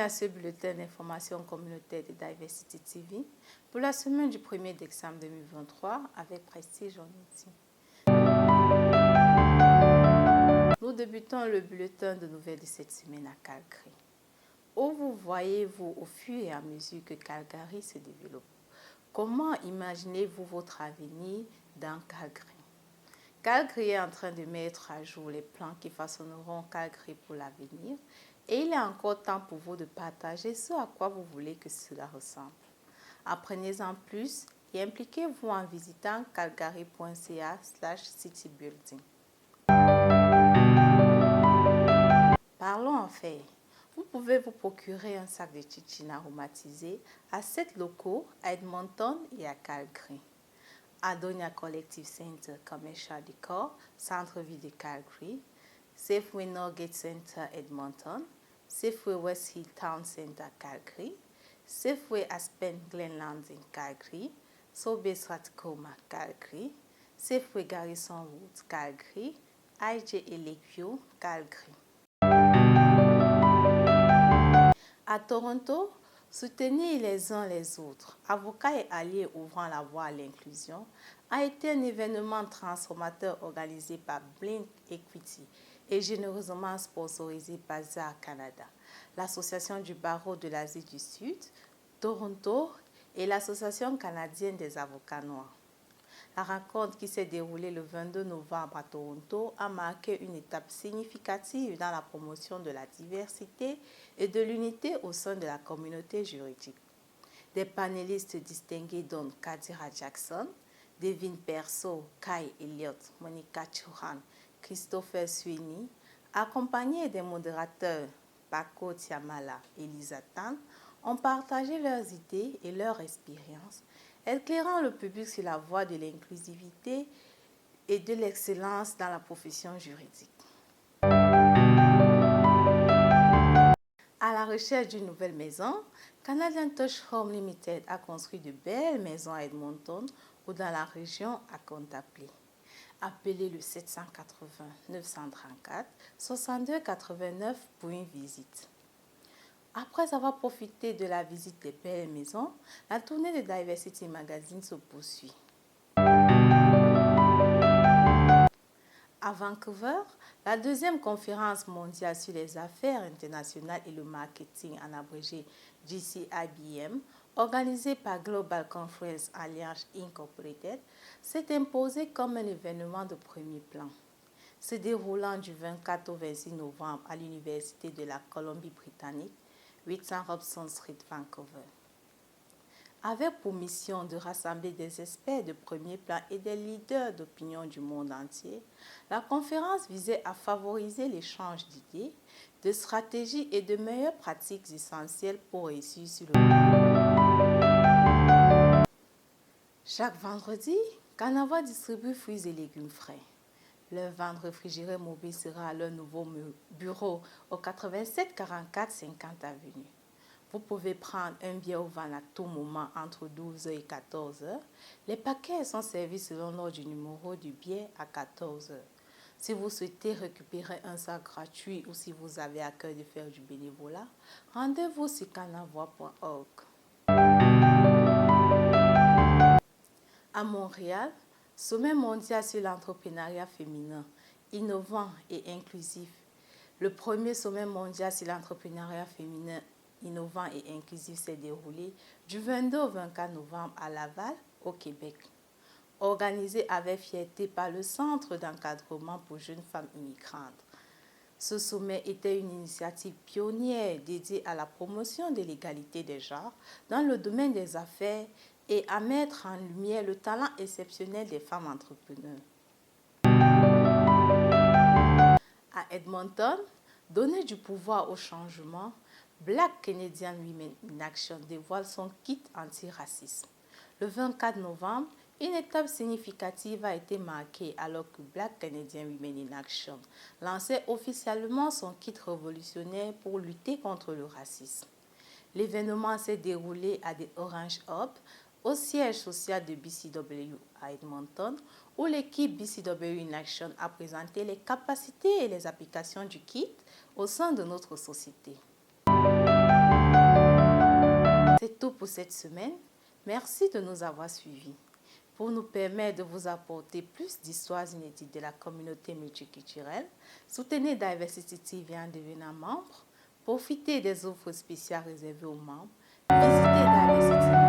à ce bulletin d'information communautaire de Diversity TV pour la semaine du 1er décembre 2023 avec Prestige en outil. Nous débutons le bulletin de nouvelles de cette semaine à Calgary. Où vous voyez-vous au fur et à mesure que Calgary se développe? Comment imaginez-vous votre avenir dans Calgary? Calgary est en train de mettre à jour les plans qui façonneront Calgary pour l'avenir et il est encore temps pour vous de partager ce à quoi vous voulez que cela ressemble. Apprenez-en plus et impliquez-vous en visitant calgary.ca/citybuilding. Parlons en fait. Vous pouvez vous procurer un sac de chichine aromatisé à 7 locaux à Edmonton et à Calgary. Adonia Collective Center Commercial Decor, centre-ville de Calgary, Safeway Norgate Center Edmonton, Safeway West Hill Town Center Calgary, Safeway Aspen Glenlands Calgary, Sobeys Strathcona Calgary, Safeway Garrison Road Calgary, IGA Lakeview Calgary. À Toronto, soutenir les uns les autres, avocats et alliés ouvrant la voie à l'inclusion, a été un événement transformateur organisé par Blink Equity et généreusement sponsorisé par ZAR Canada, l'Association du barreau de l'Asie du Sud, Toronto et l'Association canadienne des avocats noirs. La rencontre qui s'est déroulée le 22 novembre à Toronto a marqué une étape significative dans la promotion de la diversité et de l'unité au sein de la communauté juridique. Des panélistes distingués dont Kadira Jackson, Devin Perso, Kai Elliott, Monica Chouhan, Christopher Sweeney, accompagnés des modérateurs Paco Tiamala et Lisa Tan, ont partagé leurs idées et leurs expériences, éclairant le public sur la voie de l'inclusivité et de l'excellence dans la profession juridique. À la recherche d'une nouvelle maison, Canadian Touch Home Limited a construit de belles maisons à Edmonton ou dans la région à contempler. Appelez le 780 934 62 89 pour une visite. Après avoir profité de la visite des belles maisons, la tournée de Diversity Magazine se poursuit. À Vancouver, la deuxième conférence mondiale sur les affaires internationales et le marketing en abrégé GCIBM, organisée par Global Conference Alliance Incorporated, s'est imposée comme un événement de premier plan. Se déroulant du 24 au 26 novembre à l'Université de la Colombie-Britannique, 800 Robson Street, Vancouver. Avec pour mission de rassembler des experts de premier plan et des leaders d'opinion du monde entier, la conférence visait à favoriser l'échange d'idées, de stratégies et de meilleures pratiques essentielles pour réussir sur le monde. Chaque vendredi, Canava distribue fruits et légumes frais. Leur vente réfrigérée mobile sera à leur nouveau bureau au 87 44 50 avenue. Vous pouvez prendre un billet au van à tout moment entre 12h et 14h. Les paquets sont servis selon l'ordre du numéro du billet à 14h. Si vous souhaitez récupérer un sac gratuit ou si vous avez à cœur de faire du bénévolat, rendez-vous sur canavoie.org. À Montréal, Sommet mondial sur l'entrepreneuriat féminin, innovant et inclusif. Le premier sommet mondial sur l'entrepreneuriat féminin innovant et inclusif s'est déroulé du 22 au 24 novembre à Laval, au Québec. Organisé avec fierté par le Centre d'encadrement pour jeunes femmes immigrantes. Ce sommet était une initiative pionnière dédiée à la promotion de l'égalité des genres dans le domaine des affaires et à mettre en lumière le talent exceptionnel des femmes entrepreneurs. À Edmonton, donner du pouvoir au changement, Black Canadian Women in Action dévoile son kit anti-racisme. Le 24 novembre, une étape significative a été marquée alors que Black Canadian Women in Action lançait officiellement son kit révolutionnaire pour lutter contre le racisme. L'événement s'est déroulé à The Orange Hub, au siège social de BCW à Edmonton, où l'équipe BCW in Action a présenté les capacités et les applications du kit au sein de notre société. tout pour cette semaine. Merci de nous avoir suivis. Pour nous permettre de vous apporter plus d'histoires inédites de la communauté multiculturelle, soutenez Diversity TV en devenant membre. Profitez des offres spéciales réservées aux membres. Visitez Diversity